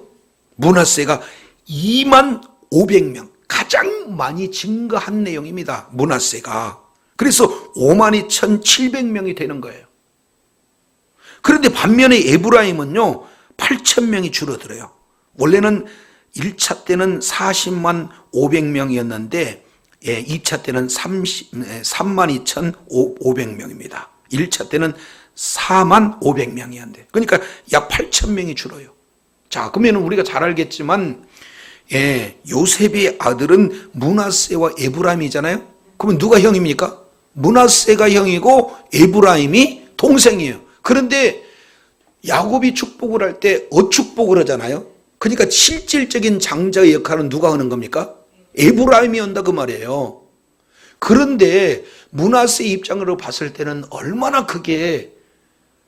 므낫세가 25,000명, 가장 많이 증가한 내용입니다. 므낫세가. 그래서 52,700명이 되는 거예요. 그런데 반면에 에브라임은요 8,000명이 줄어들어요. 원래는 1차 때는 405,000명이었는데 2차 때는 32,500명입니다. 1차 때는 45,000명이었는데 그러니까 약 8,000명이 줄어요. 자, 그러면 우리가 잘 알겠지만 요셉의 아들은 므낫세와 에브라임이잖아요. 그러면 누가 형입니까? 므낫세가 형이고 에브라임이 동생이에요. 그런데 야곱이 축복을 할 때 어축복을 하잖아요. 그러니까 실질적인 장자의 역할은 누가 하는 겁니까? 에브라임이 한다 그 말이에요. 그런데 므낫세의 입장으로 봤을 때는 얼마나 그게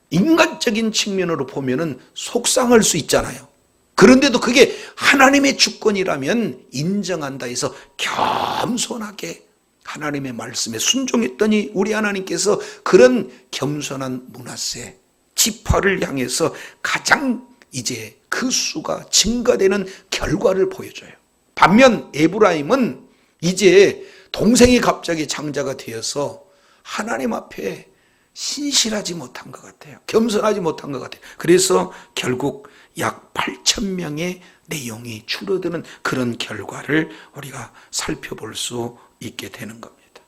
인간적인 측면으로 보면은 속상할 수 있잖아요. 그런데도 그게 하나님의 주권이라면 인정한다 해서 겸손하게 하나님의 말씀에 순종했더니 우리 하나님께서 그런 겸손한 므낫세 지파를 향해서 가장 이제 그 수가 증가되는 결과를 보여줘요. 반면 에브라임은 이제 동생이 갑자기 장자가 되어서 하나님 앞에 신실하지 못한 것 같아요. 겸손하지 못한 것 같아요. 그래서 결국 약 8,000명의 내용이 줄어드는 그런 결과를 우리가 살펴볼 수 있게 되는 겁니다.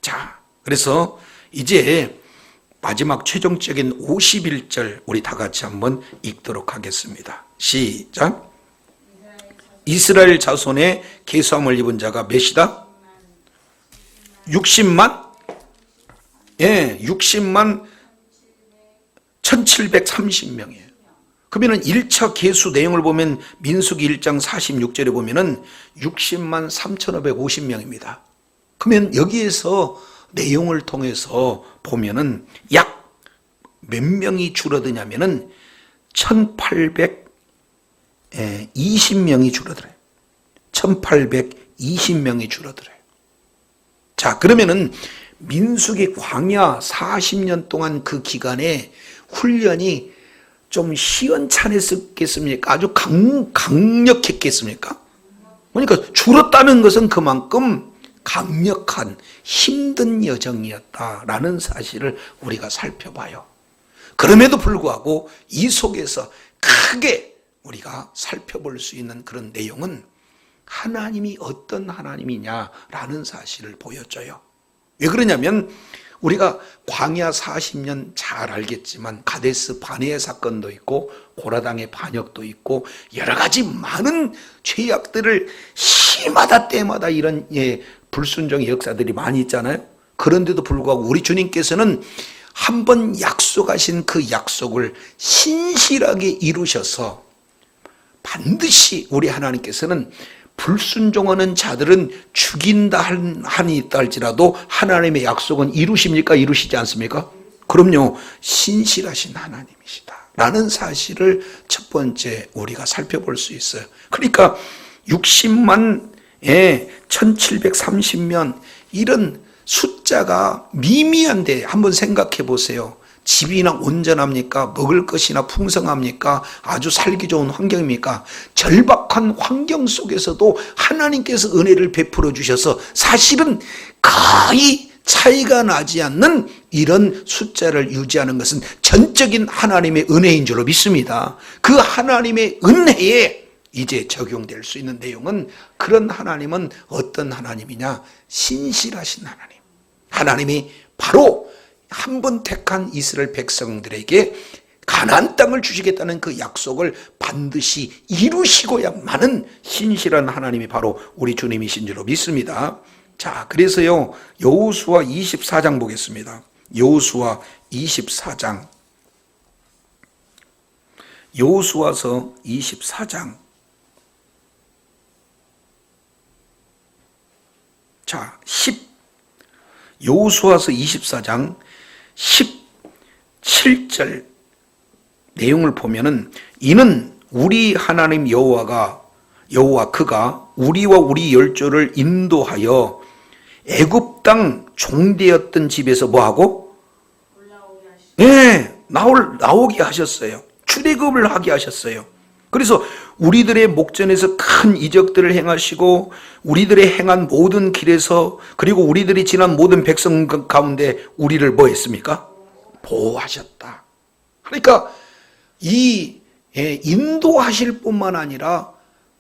자, 그래서 이제 마지막 최종적인 51절 우리 다 같이 한번 읽도록 하겠습니다. 시작. 이스라엘 자손의 계수함을 입은 자가 몇이다? 60만? 60만 1,730명이에요. 그러면 1차 계수 내용을 보면 민수기 1장 46절에 보면은 60만 3,550명입니다. 그러면 여기에서 내용을 통해서 보면은 약 몇 명이 줄어드냐면은 1,820명이 줄어들어요. 1,820명이 줄어들어요. 자, 그러면은 민수기 광야 40년 동안 그 기간에 훈련이 좀 시원찮았겠습니까? 아주 강력했겠습니까? 그러니까 줄었다는 것은 그만큼 강력한 힘든 여정이었다라는 사실을 우리가 살펴봐요. 그럼에도 불구하고 이 속에서 크게 우리가 살펴볼 수 있는 그런 내용은 하나님이 어떤 하나님이냐라는 사실을 보여줘요. 왜 그러냐면 우리가 광야 40년 잘 알겠지만 가데스 바네의 사건도 있고 고라당의 반역도 있고 여러 가지 많은 죄악들을 시마다 때마다 이런 불순종의 역사들이 많이 있잖아요. 그런데도 불구하고 우리 주님께서는 한번 약속하신 그 약속을 신실하게 이루셔서 반드시 우리 하나님께서는 불순종하는 자들은 죽인다 한이 있다 할지라도 하나님의 약속은 이루십니까? 이루시지 않습니까? 그럼요. 신실하신 하나님이시다 라는 사실을 첫 번째 우리가 살펴볼 수 있어요. 그러니까 60만 1730명 이런 숫자가 미미한데 한번 생각해 보세요. 집이나 온전합니까? 먹을 것이나 풍성합니까? 아주 살기 좋은 환경입니까? 절박한 환경 속에서도 하나님께서 은혜를 베풀어 주셔서 사실은 거의 차이가 나지 않는 이런 숫자를 유지하는 것은 전적인 하나님의 은혜인 줄로 믿습니다. 그 하나님의 은혜에 이제 적용될 수 있는 내용은 그런 하나님은 어떤 하나님이냐? 신실하신 하나님. 하나님이 바로 한 번 택한 이스라엘 백성들에게 가나안 땅을 주시겠다는 그 약속을 반드시 이루시고야만은 신실한 하나님이 바로 우리 주님이신 줄로 믿습니다. 자, 그래서요, 여호수아 24장 보겠습니다. 여호수아 24장. 여호수아서 24장. 자, 여호수아서 24장 17절 내용을 보면은 이는 우리 하나님 여호와 그가 우리와 우리 열조를 인도하여 애굽 땅 종되었던 집에서 뭐하고? 나오게 하셨어요. 출애굽을 하게 하셨어요. 그래서 우리들의 목전에서 큰 이적들을 행하시고 우리들의 행한 모든 길에서 그리고 우리들이 지난 모든 백성 가운데 우리를 뭐 했습니까? 보호하셨다. 그러니까 이 인도하실 뿐만 아니라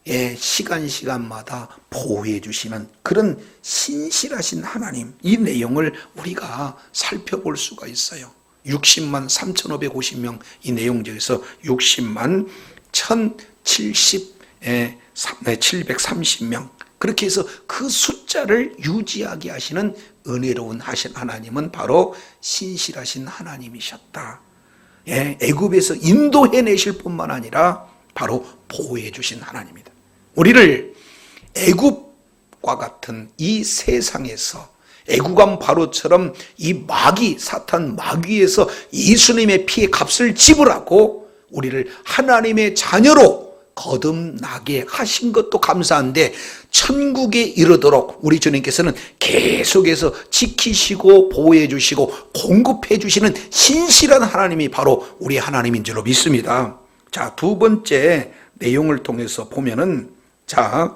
시간마다 보호해 주시는 그런 신실하신 하나님, 이 내용을 우리가 살펴볼 수가 있어요. 60만 3,550명 이 내용 중에서 60만 730명 그렇게 해서 그 숫자를 유지하게 하시는 은혜로운 하신 하나님은 바로 신실하신 하나님이셨다. 애굽에서 인도해내실 뿐만 아니라 바로 보호해 주신 하나님이다. 우리를 애굽과 같은 이 세상에서 애국왕 바로처럼 이 마귀 사탄 마귀에서 예수님의 피의 값을 지불하고 우리를 하나님의 자녀로 거듭나게 하신 것도 감사한데 천국에 이르도록 우리 주님께서는 계속해서 지키시고 보호해 주시고 공급해 주시는 신실한 하나님이 바로 우리 하나님인 줄로 믿습니다. 자, 두 번째 내용을 통해서 보면은 자,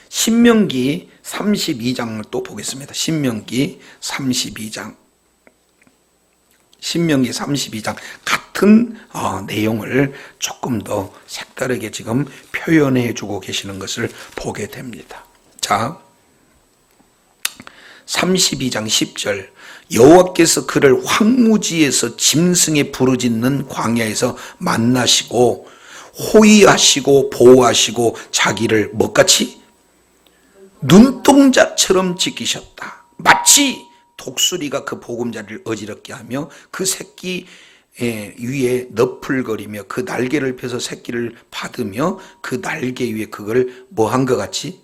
신명기 32장을 또 보겠습니다. 신명기 32장. 신명기 32장 같은 내용을 조금 더 색다르게 지금 표현해 주고 계시는 것을 보게 됩니다. 자, 32장 10절 여호와께서 그를 황무지에서 짐승의 부르짖는 광야에서 만나시고 호위하시고 보호하시고 자기를 뭐같이 눈동자처럼 지키셨다. 마치 독수리가 그 보금자리를 어지럽게 하며 그 새끼 위에 너풀거리며 그 날개를 펴서 새끼를 받으며 그 날개 위에 그걸 뭐한 것 같이?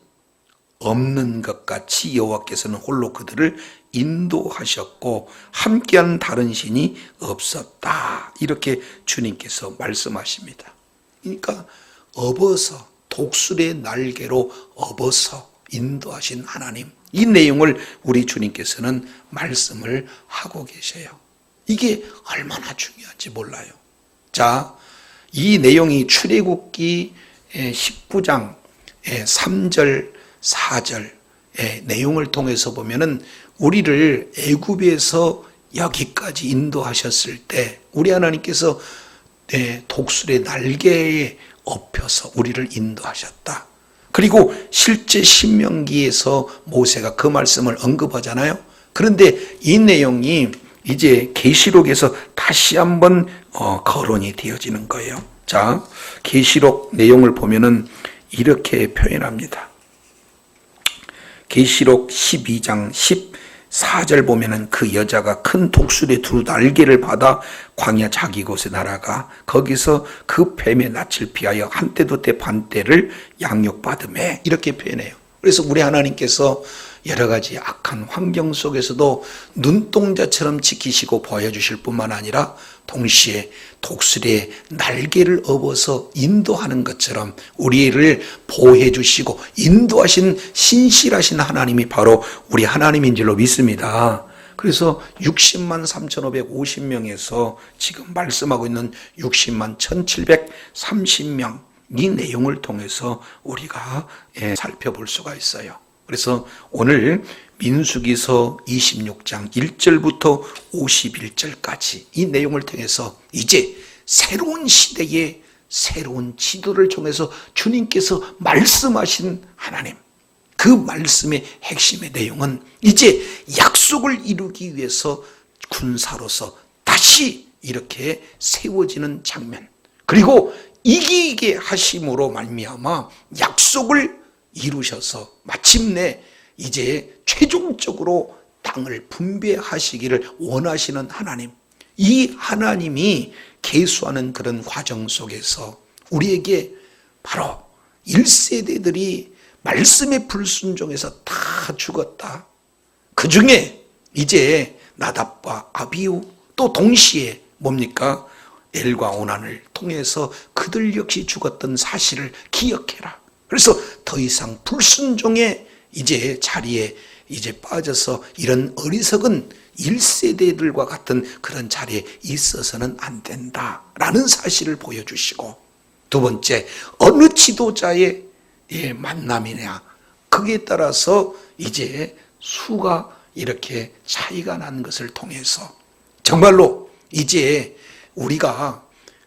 없는 것 같이 여호와께서는 홀로 그들을 인도하셨고 함께하는 다른 신이 없었다. 이렇게 주님께서 말씀하십니다. 그러니까 업어서 독수리의 날개로 업어서 인도하신 하나님, 이 내용을 우리 주님께서는 말씀을 하고 계세요. 이게 얼마나 중요한지 몰라요. 자, 이 내용이 출애굽기 19장 3절 4절 내용을 통해서 보면은 우리를 애굽에서 여기까지 인도하셨을 때 우리 하나님께서 독수리의 날개에 업혀서 우리를 인도하셨다. 그리고 실제 신명기에서 모세가 그 말씀을 언급하잖아요. 그런데 이 내용이 이제 계시록에서 다시 한번 거론이 되어지는 거예요. 자, 계시록 내용을 보면은 이렇게 표현합니다. 계시록 12장 14절 보면은 그 여자가 큰 독수리의 두 날개를 받아 광야 자기 곳에 날아가 거기서 그 뱀의 낯을 피하여 한때 두때 반때를 양육받으매, 이렇게 표현해요. 그래서 우리 하나님께서 여러 가지 악한 환경 속에서도 눈동자처럼 지키시고 보여주실 뿐만 아니라 동시에 독수리의 날개를 업어서 인도하는 것처럼 우리를 보호해 주시고 인도하신 신실하신 하나님이 바로 우리 하나님인 줄로 믿습니다. 그래서 60만 3,550명에서 지금 말씀하고 있는 60만 1,730명, 이 내용을 통해서 우리가 살펴볼 수가 있어요. 그래서 오늘 민수기서 26장 1절부터 51절까지 이 내용을 통해서 이제 새로운 시대의 새로운 지도를 통해서 주님께서 말씀하신 하나님, 그 말씀의 핵심의 내용은 이제 약속을 이루기 위해서 군사로서 다시 이렇게 세워지는 장면, 그리고 이기게 하심으로 말미암아 약속을 이루셔서 마침내 이제 최종적으로 땅을 분배하시기를 원하시는 하나님, 이 하나님이 계수하는 그런 과정 속에서 우리에게 바로 1세대들이 말씀의 불순종에서 다 죽었다. 그 중에 이제 나답과 아비후, 또 동시에 뭡니까? 엘과 오난을 통해서 그들 역시 죽었던 사실을 기억해라. 그래서 더 이상 불순종의 이제 자리에 이제 빠져서 이런 어리석은 1세대들과 같은 그런 자리에 있어서는 안 된다라는 사실을 보여주시고, 두 번째, 어느 지도자의 만남이냐, 그에 따라서 이제 수가 이렇게 차이가 나는 것을 통해서 정말로 이제 우리가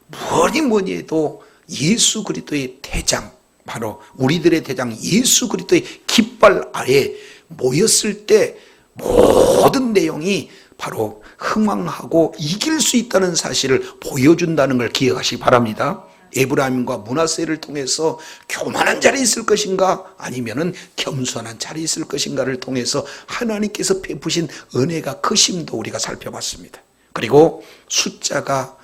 뭐니 해도 예수 그리스도의 대장, 바로 우리들의 대장 예수 그리스도의 깃발 아래 모였을 때 모든 내용이 바로 흥왕하고 이길 수 있다는 사실을 보여준다는 걸 기억하시기 바랍니다. 에브라임과 므낫세를 통해서 교만한 자리에 있을 것인가 아니면은 겸손한 자리에 있을 것인가를 통해서 하나님께서 베푸신 은혜가 크심도 우리가 살펴봤습니다. 그리고 숫자가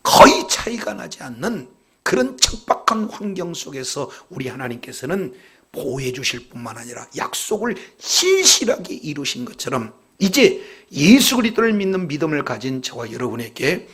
거의 차이가 나지 않는 그런 척박한 환경 속에서 우리 하나님께서는 보호해 주실 뿐만 아니라 약속을 신실하게 이루신 것처럼 이제 예수 그리스도를 믿는 믿음을 가진 저와 여러분에게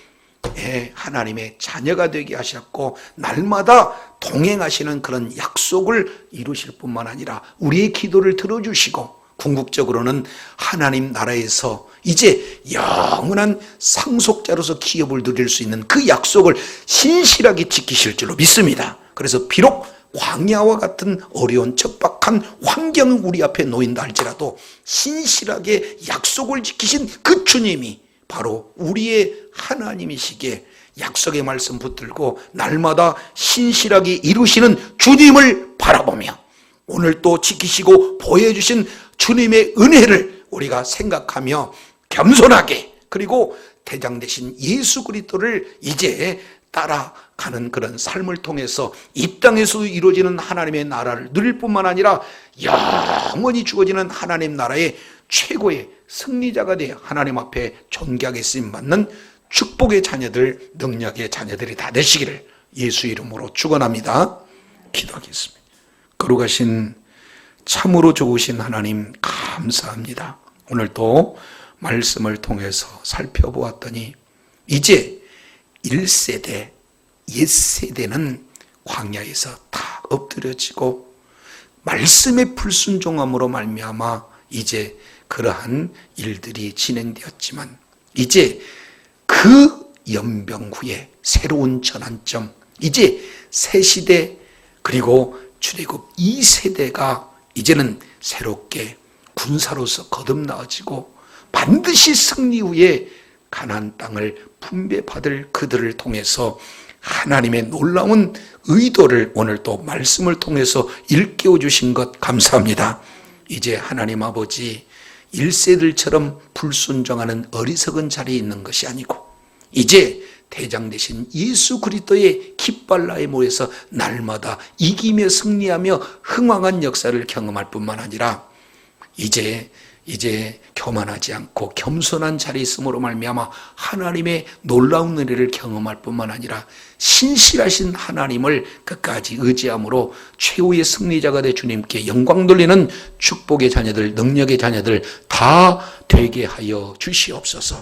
하나님의 자녀가 되게 하셨고 날마다 동행하시는 그런 약속을 이루실 뿐만 아니라 우리의 기도를 들어주시고 궁극적으로는 하나님 나라에서 이제 영원한 상속자로서 기업을 누릴 수 있는 그 약속을 신실하게 지키실 줄로 믿습니다. 그래서 비록 광야와 같은 어려운 척박한 환경이 우리 앞에 놓인다 할지라도 신실하게 약속을 지키신 그 주님이 바로 우리의 하나님이시기에 약속의 말씀 붙들고 날마다 신실하게 이루시는 주님을 바라보며 오늘 또 지키시고 보여주신 주님의 은혜를 우리가 생각하며 겸손하게, 그리고 대장 되신 예수 그리스도를 이제 따라가는 그런 삶을 통해서 이 땅에서 이루어지는 하나님의 나라를 누릴 뿐만 아니라 영원히 주어지는 하나님 나라의 최고의 승리자가 되어 하나님 앞에 존귀하게 쓰임받는 축복의 자녀들, 능력의 자녀들이 다 되시기를 예수 이름으로 축원합니다. 기도하겠습니다. 거룩하신 참으로 좋으신 하나님 감사합니다. 오늘 또 말씀을 통해서 살펴보았더니 이제 1세대, 옛세대는 광야에서 다 엎드려지고 말씀의 불순종함으로 말미암아 이제 그러한 일들이 진행되었지만 이제 그 연병 후에 새로운 전환점, 이제 새 시대 그리고 출애굽 2세대가 이제는 새롭게 군사로서 거듭나어지고 반드시 승리 후에 가나안 땅을 분배받을 그들을 통해서 하나님의 놀라운 의도를 오늘 또 말씀을 통해서 일깨워 주신 것 감사합니다. 이제 하나님 아버지 1세들처럼 불순종하는 어리석은 자리에 있는 것이 아니고 이제 대장 되신 예수 그리스도의 깃발나에 모여서 날마다 이기며 승리하며 흥왕한 역사를 경험할 뿐만 아니라 이제 교만하지 않고 겸손한 자리에 있음으로 말미암아 하나님의 놀라운 은혜를 경험할 뿐만 아니라 신실하신 하나님을 끝까지 의지함으로 최후의 승리자가 되 주님께 영광 돌리는 축복의 자녀들, 능력의 자녀들 다 되게 하여 주시옵소서.